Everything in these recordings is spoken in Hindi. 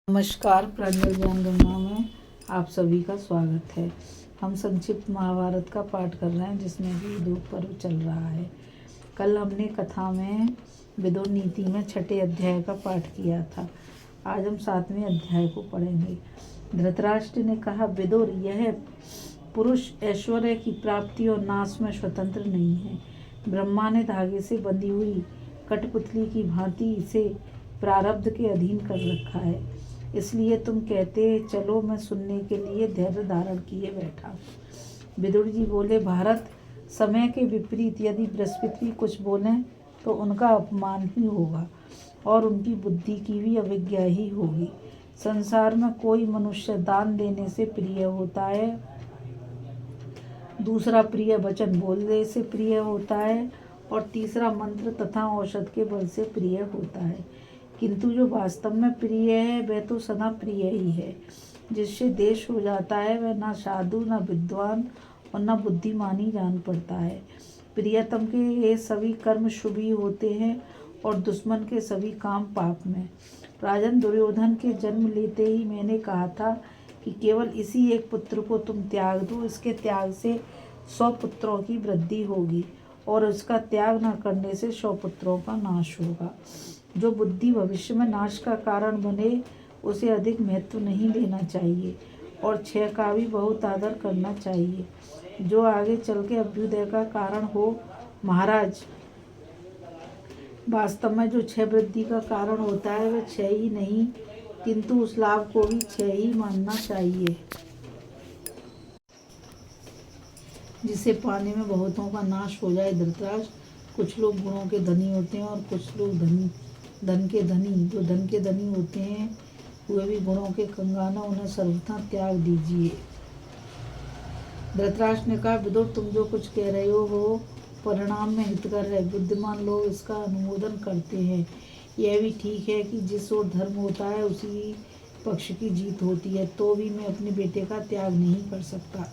नमस्कार। प्रांजल ज्ञान गंगा में आप सभी का स्वागत है। हम संक्षिप्त महाभारत का पाठ कर रहे हैं जिसमें भी विदुर पर्व चल रहा है। कल हमने कथा में विदुर नीति में 6ठे अध्याय का पाठ किया था। आज हम 7वें अध्याय को पढ़ेंगे। धृतराष्ट्र ने कहा, विदुर, यह पुरुष ऐश्वर्य की प्राप्ति और नाश में स्वतंत्र नहीं है। ब्रह्मा ने धागे से बंधी हुई कठपुतली की भांति इसे प्रारब्ध के अधीन कर रखा है। इसलिए तुम कहते चलो, मैं सुनने के लिए धैर्य धारण किए बैठा। विदुर जी बोले, भारत, समय के विपरीत यदि बृहस्पति कुछ बोलें तो उनका अपमान ही होगा और उनकी बुद्धि की भी अवज्ञा ही होगी। संसार में कोई मनुष्य दान देने से प्रिय होता है, दूसरा प्रिय वचन बोलने से प्रिय होता है और तीसरा मंत्र तथा औषध के बल से प्रिय होता है। किंतु जो वास्तव में प्रिय है वह तो सदा प्रिय ही है। जिससे देश हो जाता है वह न साधु, न विद्वान और न बुद्धिमानी जान पड़ता है। प्रियतम के ये सभी कर्म शुभ ही होते हैं और दुश्मन के सभी काम पाप में। राजन, दुर्योधन के जन्म लेते ही मैंने कहा था कि केवल इसी एक पुत्र को तुम त्याग दो। इसके त्याग से 100 पुत्रों की वृद्धि होगी और इसका त्याग न करने से 100 पुत्रों का नाश होगा। जो बुद्धि भविष्य में नाश का कारण बने उसे अधिक महत्व नहीं देना चाहिए और 6 का भी बहुत आदर करना चाहिए। जो आगे चल के अभ्युदय का कारण हो। महाराज, वास्तव में जो 6 वृद्धि का कारण होता है वह 6 ही नहीं किंतु उस लाभ को भी 6 ही मानना चाहिए, जिसे पाने में बहुतों का नाश हो जाए। धृतराष्ट्र, कुछ लोग गुणों के धनी होते हैं और कुछ लोग धन के धनी। जो धन के धनी होते हैं वे भी गुणों के कंगाल, उन्हें सर्वथा त्याग दीजिए। धृतराष्ट्र ने कहा, विदुर, तुम जो कुछ कह रहे हो वो परिणाम में हितकर है। बुद्धिमान लोग इसका अनुमोदन करते हैं। यह भी ठीक है कि जिस ओर धर्म होता है उसी पक्ष की जीत होती है। तो भी मैं अपने बेटे का त्याग नहीं कर सकता।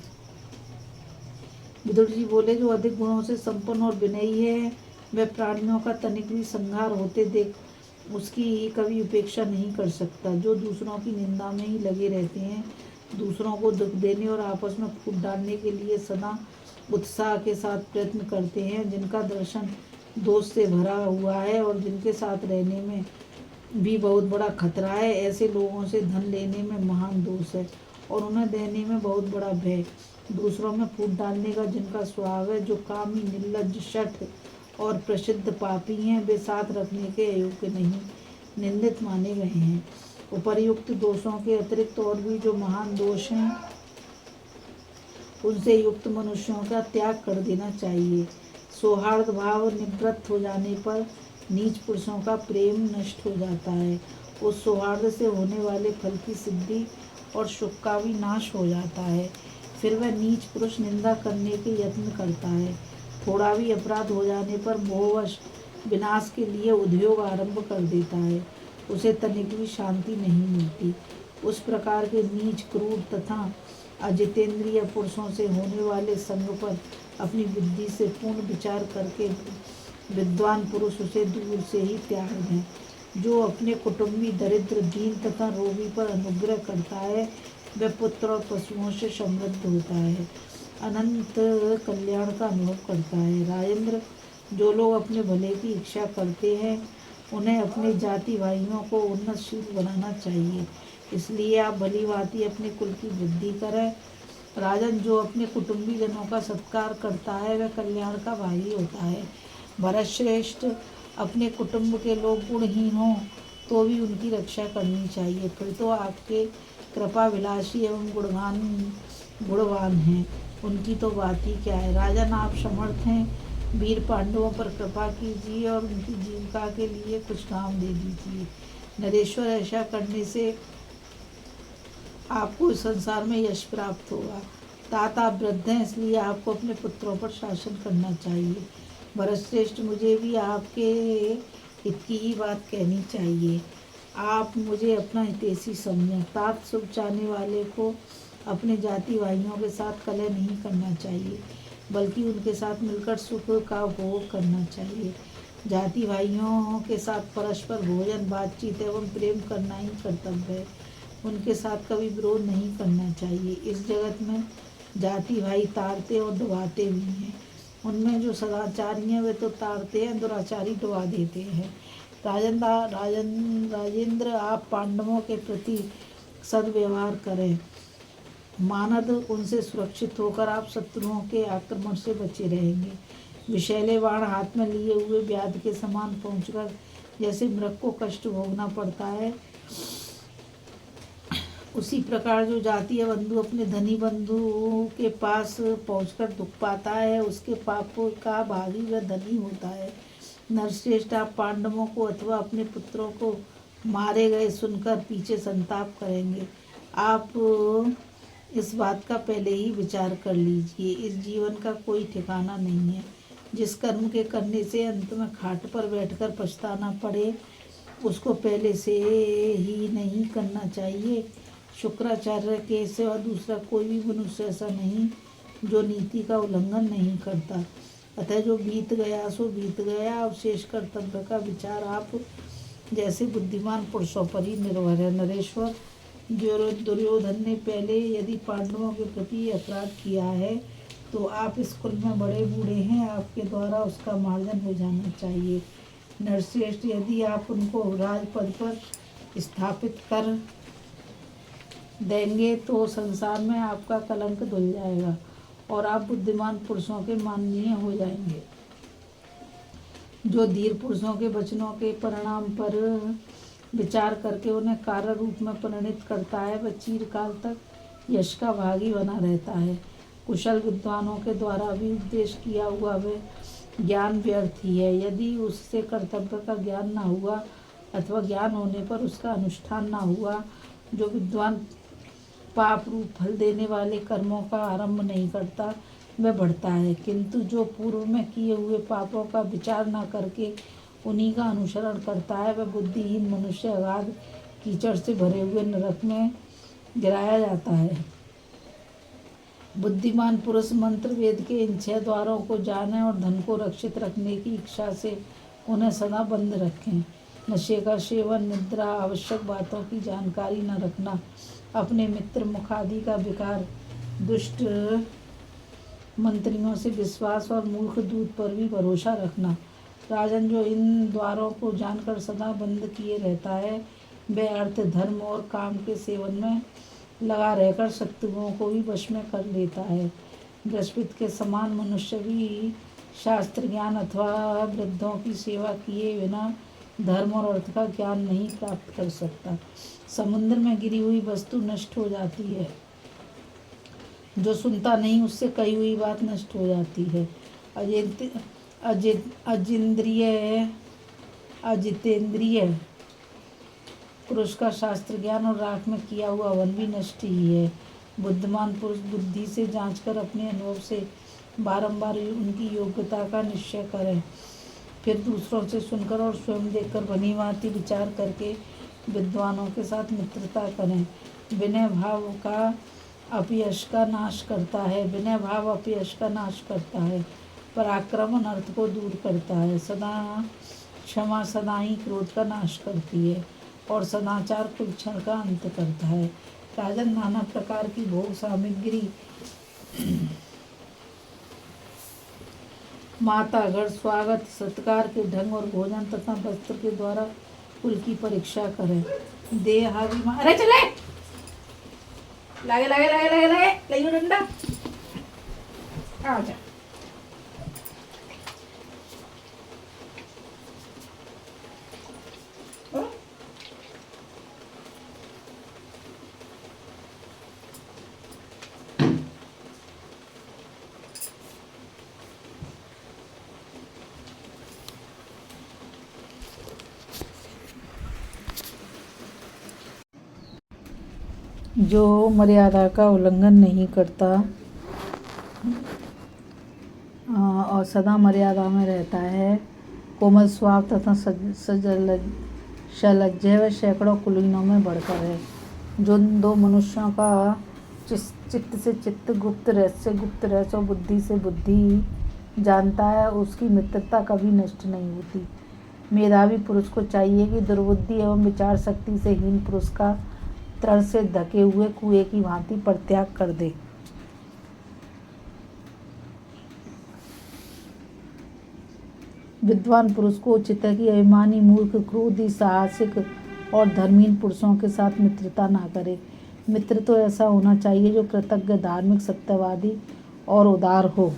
विदुर जी बोले, जो अधिक गुणों से संपन्न और विनयी है वह प्राणियों का तनिक भी संहार होते देख उसकी कभी उपेक्षा नहीं कर सकता। जो दूसरों की निंदा में ही लगे रहते हैं, दूसरों को दुख देने और आपस में फूट डालने के लिए सदा उत्साह के साथ प्रयत्न करते हैं, जिनका दर्शन दोष से भरा हुआ है और जिनके साथ रहने में भी बहुत बड़ा खतरा है, ऐसे लोगों से धन लेने में महान दोष है और उन्हें देने में बहुत बड़ा भय। दूसरों में फूट डालने का जिनका स्वभाव है, जो कामी, निर्लज्ज, शठ और प्रसिद्ध पापी हैं, वे साथ रखने के अयोग्य नहीं, निंदित माने गए हैं। उपर्युक्त दोषों के अतिरिक्त और भी जो महान दोष हैं उनसे युक्त मनुष्यों का त्याग कर देना चाहिए। सौहार्द भाव निवृत्त हो जाने पर नीच पुरुषों का प्रेम नष्ट हो जाता है। उस सौहार्द से होने वाले फल की सिद्धि और सुख का भी नाश हो जाता है। फिर वह नीच पुरुष निंदा करने के यत्न करता है। थोड़ा भी अपराध हो जाने पर मोहवश विनाश के लिए उद्योग आरंभ कर देता है। उसे तनिक भी शांति नहीं मिलती। उस प्रकार के नीच, क्रूर तथा अजितेंद्रिय पुरुषों से होने वाले संग पर अपनी बुद्धि से पूर्ण विचार करके विद्वान पुरुष उसे दूर से ही त्याग दें। जो अपने कुटुंबी, दरिद्र, दीन तथा रोगी पर अनुग्रह करता है वह पुत्र और पशुओं से समृद्ध होता है, अनंत कल्याण का अनुभव करता है। राजेंद्र, जो लोग अपने भले की इच्छा करते हैं उन्हें अपने जाति भाइयों को उन्नतशील बनाना चाहिए। इसलिए आप भली भांति अपने कुल की वृद्धि करें। राजन, जो अपने कुटुंबी जनों का सत्कार करता है वह कल्याण का भागी होता है। भरतश्रेष्ठ, अपने कुटुंब के लोग गुणहीन हों तो भी उनकी रक्षा करनी चाहिए, फिर तो आपके कृपा विलासी एवं गुणवान हैं, उनकी तो बात ही क्या है। राजन, आप समर्थ हैं, वीर पांडवों पर कृपा कीजिए और उनकी जीविका के लिए कुछ काम दे दीजिए। नरेश्वर, ऐसा करने से आपको इस संसार में यश प्राप्त होगा। तात, आप वृद्ध हैं इसलिए आपको अपने पुत्रों पर शासन करना चाहिए। भरतश्रेष्ठ, मुझे भी आपके हित की ही बात कहनी चाहिए। आप मुझे अपना हितैषी समझें। तात, शुभ चाहने वाले को अपने जाति भाइयों के साथ कलह नहीं करना चाहिए, बल्कि उनके साथ मिलकर सुख का उपभोग करना चाहिए। जाति भाइयों के साथ परस्पर भोजन, बातचीत एवं प्रेम करना ही कर्तव्य है। उनके साथ कभी विरोध नहीं करना चाहिए। इस जगत में जाति भाई ताड़ते और डुबाते भी हैं। उनमें जो सदाचारी हैं वे तो ताड़ते हैं, दुराचारी डुबा देते हैं। राजेंद्र, आप पांडवों के प्रति सद्व्यवहार करें। मानद उनसे सुरक्षित होकर आप शत्रुओं के आक्रमण से बचे रहेंगे। विषैले बाण हाथ में लिए हुए व्याध के समान पहुंचकर जैसे मृग को कष्ट भोगना पड़ता है, उसी प्रकार जो जातीय बंधु अपने धनी बंधु के पास पहुंचकर दुख पाता है, उसके पाप का भागी वह धनी होता है। नरश्रेष्ठ, आप पांडवों को अथवा अपने पुत्रों को मारे गए सुनकर पीछे संताप करेंगे। आप इस बात का पहले ही विचार कर लीजिए। इस जीवन का कोई ठिकाना नहीं है। जिस कर्म के करने से अंत में खाट पर बैठकर पछताना पड़े, उसको पहले से ही नहीं करना चाहिए। शुक्राचार्य के सिवा दूसरा कोई भी मनुष्य ऐसा नहीं जो नीति का उल्लंघन नहीं करता। अतः जो बीत गया सो बीत गया। अब शेष कर्तव्य का विचार आप जैसे बुद्धिमान पुरुषों पर ही निर्भर है। नरेश्वर, दुर्योधन ने पहले यदि पांडवों के प्रति अपराध किया है तो आप इस कुल में बड़े बूढ़े हैं, आपके द्वारा उसका मार्जन हो जाना चाहिए। नरश्रेष्ठ, यदि आप उनको राजपद पर स्थापित कर देंगे तो संसार में आपका कलंक धुल जाएगा और आप बुद्धिमान पुरुषों के माननीय हो जाएंगे। जो धीर पुरुषों के वचनों के परिणाम पर विचार करके उन्हें कार्य रूप में परिणित करता है, वह चिरकाल तक यश का भागी बना रहता है। कुशल विद्वानों के द्वारा भी उपदेश किया हुआ वह ज्ञान व्यर्थ ही है। यदि उससे कर्तव्य का ज्ञान न हुआ अथवा ज्ञान होने पर उसका अनुष्ठान न हुआ, जो विद्वान पाप रूप फल देने वाले कर्मों का आरंभ नहीं करता वह बढ़ता है, किंतु जो पूर्व में किए हुए पापों का विचार न करके उन्हीं का अनुसरण करता है, वह बुद्धिहीन मनुष्य अगाध कीचड़ से भरे हुए नरक में गिराया जाता है। बुद्धिमान पुरुष मंत्र वेद के इन 6 द्वारों को जाने और धन को रक्षित रखने की इच्छा से उन्हें सदा बंद रखें। नशे का सेवन, निद्रा, आवश्यक बातों की जानकारी न रखना, अपने मित्र मुखादि का विकार, दुष्ट मंत्रियों से विश्वास और मूर्ख दूत पर भी भरोसा रखना। राजन, जो इन द्वारों को जानकर सदा बंद किए रहता है, वह अर्थ, धर्म और काम के सेवन में लगा रहकर शत्रुओं को भी वश में कर लेता है। बृहस्पति के समान मनुष्य भी शास्त्र ज्ञान अथवा वृद्धों की सेवा किए बिना धर्म और अर्थ का ज्ञान नहीं प्राप्त कर सकता। समुद्र में गिरी हुई वस्तु नष्ट हो जाती है, जो सुनता नहीं उससे कही हुई बात नष्ट हो जाती है। अजितेंद्रिय पुरुष का शास्त्र ज्ञान और राख में किया हुआ वन भी नष्ट ही है। बुद्धिमान पुरुष बुद्धि से जांचकर अपने अनुभव से बारंबार उनकी योग्यता का निश्चय करें, फिर दूसरों से सुनकर और स्वयं देखकर भली भांति विचार करके विद्वानों के साथ मित्रता करें। विनय भाव अपयश का नाश करता है। विनय भाव अपयश का नाश करता है। पराक्रम अनर्थ को दूर करता है। सदा क्षमा सदा ही क्रोध का नाश करती है और सदाचार कुलक्षण का अंत करता है। राजन, नाना प्रकार की भोग सामग्री, माता, घर, स्वागत सत्कार के ढंग और भोजन तथा वस्त्र के द्वारा कुल की परीक्षा करें। देहाभिमान, अरे चले लागे लागे लागे लागे लागे लइयो डंडा आ जा। जो मर्यादा का उल्लंघन नहीं करता और सदा मर्यादा में रहता है, कोमल स्वभाव तथा सलज्ज व सैकड़ों कुलीनों में बढ़कर है। जो दो मनुष्यों का चित्त से चित्त, गुप्त रहस्य और बुद्धि से बुद्धि जानता है, उसकी मित्रता कभी नष्ट नहीं होती। मेधावी पुरुष को चाहिए कि दुर्बुद्धि एवं विचार शक्ति से हीन पुरुष का तृण से ढके हुए कुएं की भांति परित्याग कर दे। विद्वान पुरुष को उचित है कि अभिमानी, मूर्ख, क्रोधी, साहसिक और धर्मीन पुरुषों के साथ मित्रता ना करे। मित्र तो ऐसा होना चाहिए जो कृतज्ञ, धार्मिक, सत्यवादी और उदार हो।